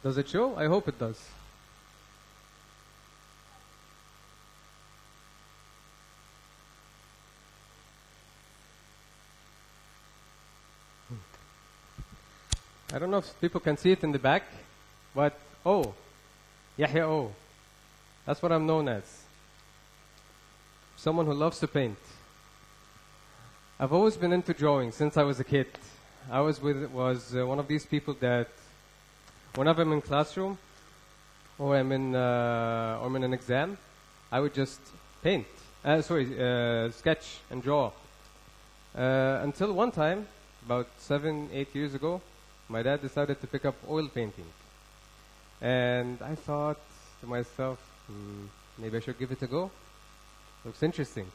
Does it show? I hope it does. I don't know if people can see it in the back, but Yehia O. That's what I'm known as. Someone who loves to paint. I've always been into drawing since I was a kid. I was one of these people that whenever I'm in classroom or I'm in an exam, I would just paint. Sketch and draw. Until one time, about 7-8 years ago, my dad decided to pick up oil painting. And I thought to myself, maybe I should give it a go. Looks interesting.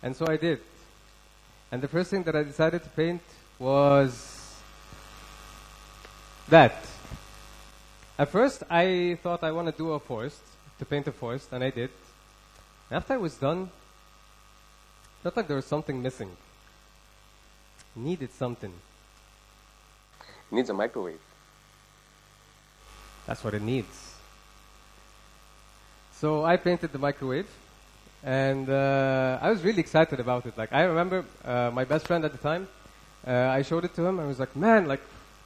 And so I did. And the first thing that I decided to paint was that. At first, I thought I want to do a forest, to paint a forest, and I did. After I was done, I felt like there was something missing. Needed something. It needs a microwave. That's what it needs. So I painted the microwave, and I was really excited about it. Like I remember my best friend at the time. I showed it to him. I was like, "Man, like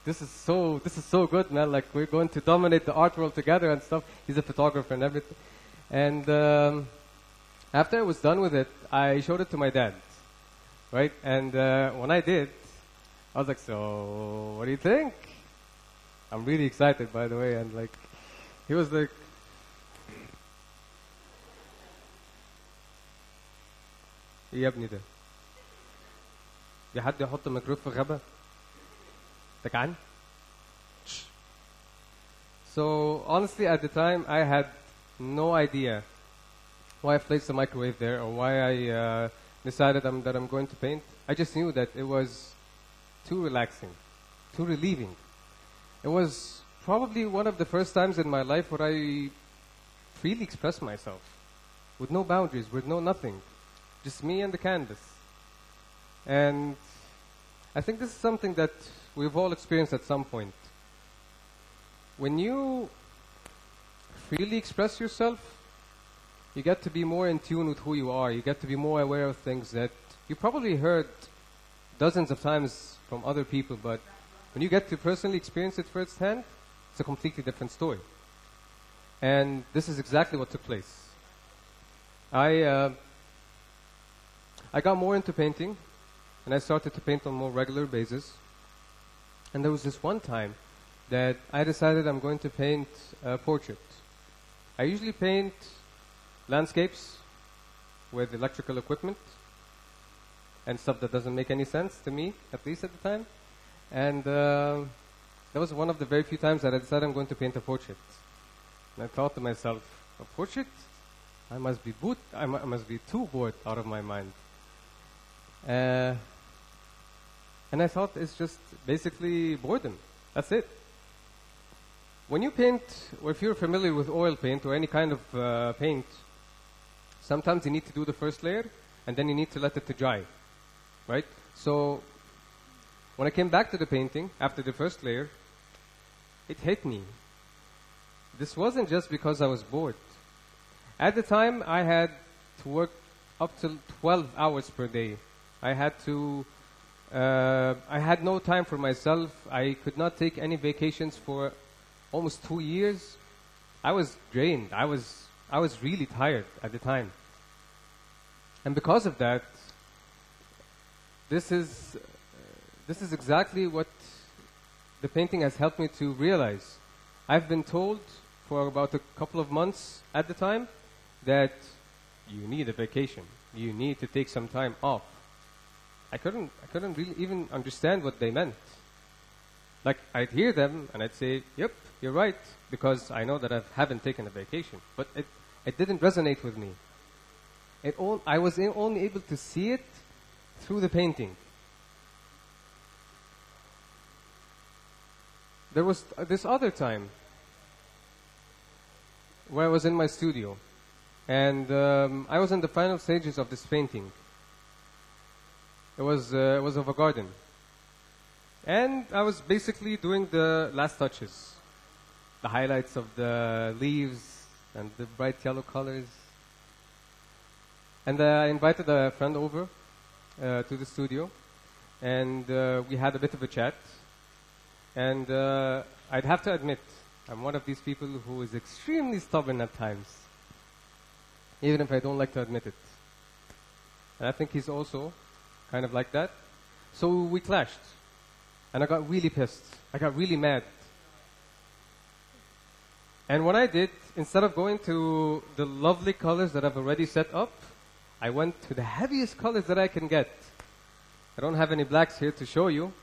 this is so good, man. Like we're going to dominate the art world together and stuff." He's a photographer and everything. And after I was done with it, I showed it to my dad, right? And when I did, I was like, "So, what do you think?" I'm really excited, by the way, and like, he was like, "إيه يا ابني ده؟ في حد يحط ميكروب في غابة؟ أنت جعان؟" So honestly, at the time, I had no idea why I placed the microwave there or why I decided that I'm going to paint. I just knew that it was too relaxing, too relieving. It was probably one of the first times in my life where I freely expressed myself, with no boundaries, with no nothing, just me and the canvas. And I think this is something that we've all experienced at some point. When you freely express yourself, you get to be more in tune with who you are. You get to be more aware of things that you probably heard dozens of times from other people, but when you get to personally experience it firsthand, it's a completely different story. And this is exactly what took place. I got more into painting, and I started to paint on a more regular basis. And there was this one time that I decided I'm going to paint a portrait. I usually paint landscapes with electrical equipment and stuff that doesn't make any sense to me, at least at the time. And that was one of the very few times that I decided I'm going to paint a portrait. And I thought to myself, a portrait? I must be too bored out of my mind. And I thought it's just basically boredom. That's it. When you paint, or if you're familiar with oil paint or any kind of paint, sometimes you need to do the first layer, and then you need to let it to dry, right? So when I came back to the painting after the first layer, it hit me. This wasn't just because I was bored. At the time, I had to work up to 12 hours per day. I had no time for myself. I could not take any vacations for almost 2 years. I was drained. I was really tired at the time. And because of that, this is exactly what the painting has helped me to realize. I've been told for about a couple of months at the time that you need a vacation. You need to take some time off. I couldn't really even understand what they meant. Like, I'd hear them and I'd say, "Yep, you're right," because I know that I haven't taken a vacation. But it didn't resonate with me. I was only able to see it through the painting. There was this other time where I was in my studio, and I was in the final stages of this painting. It was of a garden, and I was basically doing the last touches. the highlights of the leaves and the bright yellow colors. And I invited a friend over to the studio, and we had a bit of a chat. And I'd have to admit, I'm one of these people who is extremely stubborn at times, even if I don't like to admit it. And I think he's also kind of like that. So we clashed, and I got really pissed. I got really mad. And what I did, instead of going to the lovely colors that I've already set up, I went to the heaviest colors that I can get. I don't have any blacks here to show you,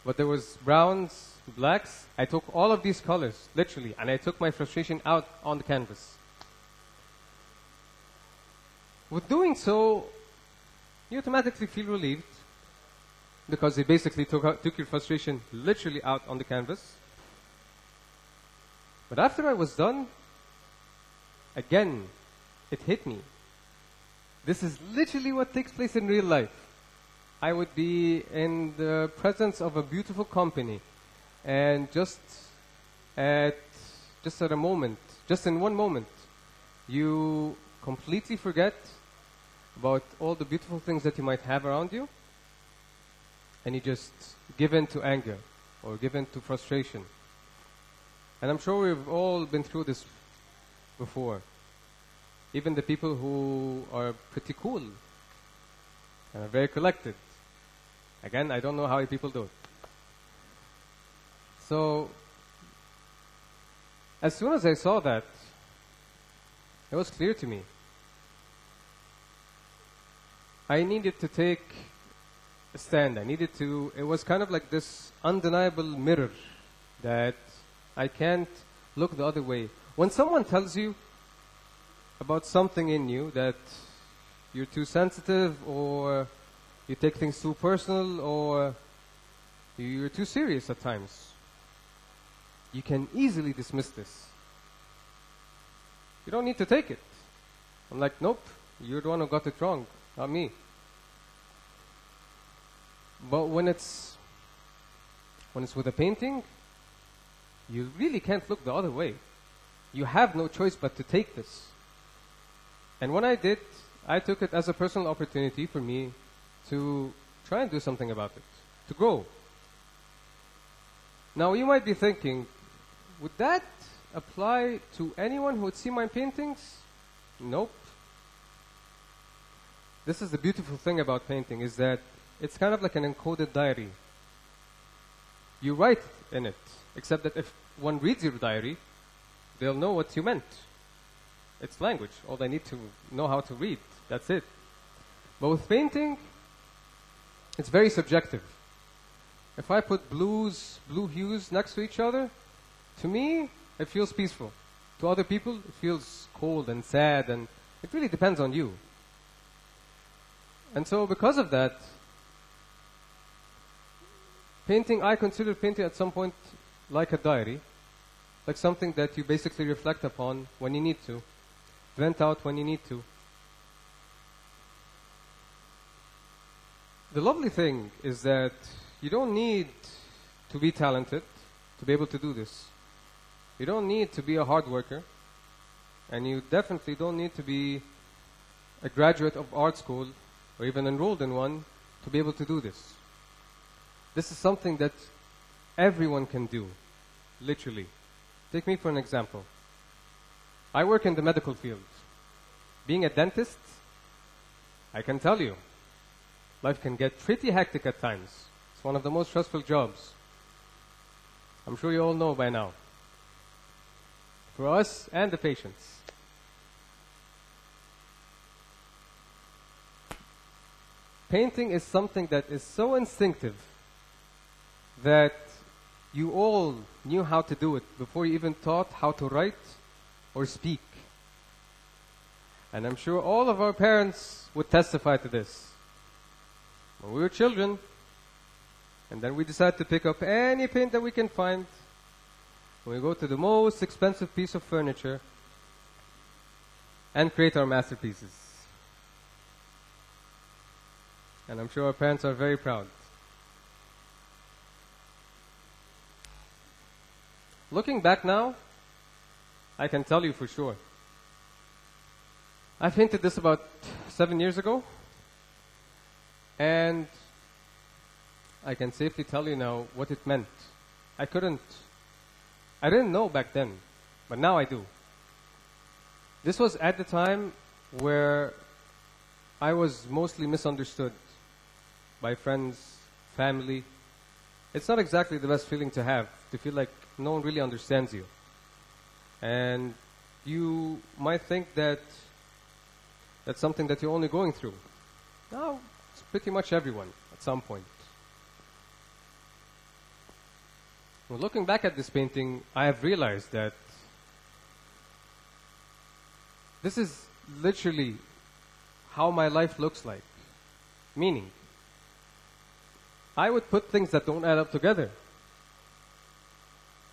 but there was browns, blacks. I took all of these colors, literally, and I took my frustration out on the canvas. With doing so, you automatically feel relieved, because they basically took your frustration literally out on the canvas. But after I was done, again, it hit me. This is literally what takes place in real life. I would be in the presence of a beautiful company, and just at a moment, just in one moment, you completely forget about all the beautiful things that you might have around you, and you just give in to anger or give in to frustration. And I'm sure we've all been through this before. Even the people who are pretty cool and are very collected. Again, I don't know how people do it. So, as soon as I saw that, it was clear to me. I needed to take a stand. It was kind of like this undeniable mirror that I can't look the other way. When someone tells you about something in you, that you're too sensitive, or you take things too personal, or you're too serious at times, you can easily dismiss this. You don't need to take it. I'm like, nope, you're the one who got it wrong, not me. But when it's with a painting, you really can't look the other way. You have no choice but to take this. And when I did, I took it as a personal opportunity for me to try and do something about it, to grow. Now, you might be thinking, would that apply to anyone who would see my paintings? Nope. This is the beautiful thing about painting, is that it's kind of like an encoded diary. You write in it, except that if one reads your diary, they'll know what you meant. It's language. All they need to know how to read. That's it. But with painting, it's very subjective. If I put blue hues next to each other, to me, it feels peaceful. To other people, it feels cold and sad, and it really depends on you. And so because of that, I consider painting at some point like a diary, like something that you basically reflect upon when you need to, vent out when you need to. The lovely thing is that you don't need to be talented to be able to do this. You don't need to be a hard worker, and you definitely don't need to be a graduate of art school or even enrolled in one to be able to do this. This is something that everyone can do, literally. Take me for an example. I work in the medical field. Being a dentist, I can tell you, life can get pretty hectic at times. It's one of the most stressful jobs. I'm sure you all know by now. For us and the patients. Painting is something that is so instinctive that you all knew how to do it before you even taught how to write or speak. And I'm sure all of our parents would testify to this. When we were children, and then we decide to pick up any paint that we can find, we go to the most expensive piece of furniture and create our masterpieces. And I'm sure our parents are very proud. Looking back now, I can tell you for sure. I painted this about 7 years ago, and I can safely tell you now what it meant. I didn't know back then, but now I do. This was at the time where I was mostly misunderstood by friends, family. It's not exactly the best feeling to have, to feel like no one really understands you. And you might think that that's something that you're only going through. No, it's pretty much everyone at some point. Well, looking back at this painting, I have realized that this is literally how my life looks like. Meaning, I would put things that don't add up together.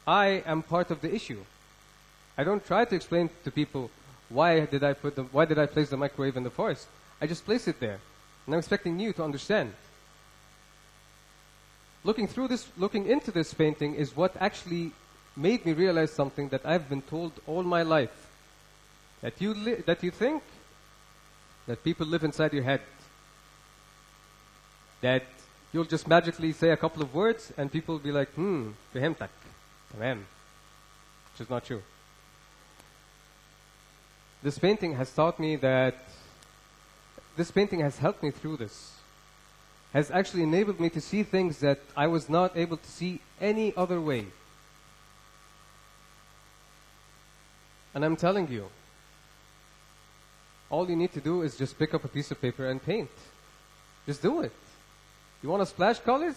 I am part of the issue. I don't try to explain to people why did I place the microwave in the forest. I just place it there, and I'm expecting you to understand. Looking into this painting is what actually made me realize something that I've been told all my life. That you think that people live inside your head. That you'll just magically say a couple of words and people will be like, fahimtak, tamam. Which is not true. This painting has taught me that, this painting has helped me through this. Has actually enabled me to see things that I was not able to see any other way. And I'm telling you, all you need to do is just pick up a piece of paper and paint. Just do it. You want to splash colors?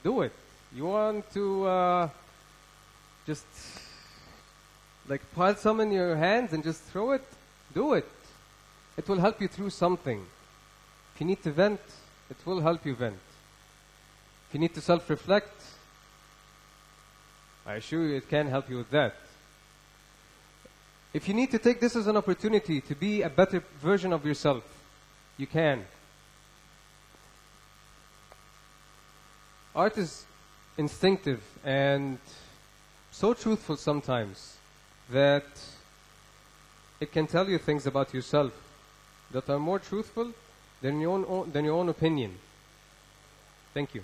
Do it. You want to just like pile some in your hands and just throw it? Do it. It will help you through something. If you need to vent, it will help you vent. If you need to self-reflect, I assure you it can help you with that. If you need to take this as an opportunity to be a better version of yourself, you can. Art is instinctive and so truthful sometimes that it can tell you things about yourself that are more truthful than your own opinion. Thank you.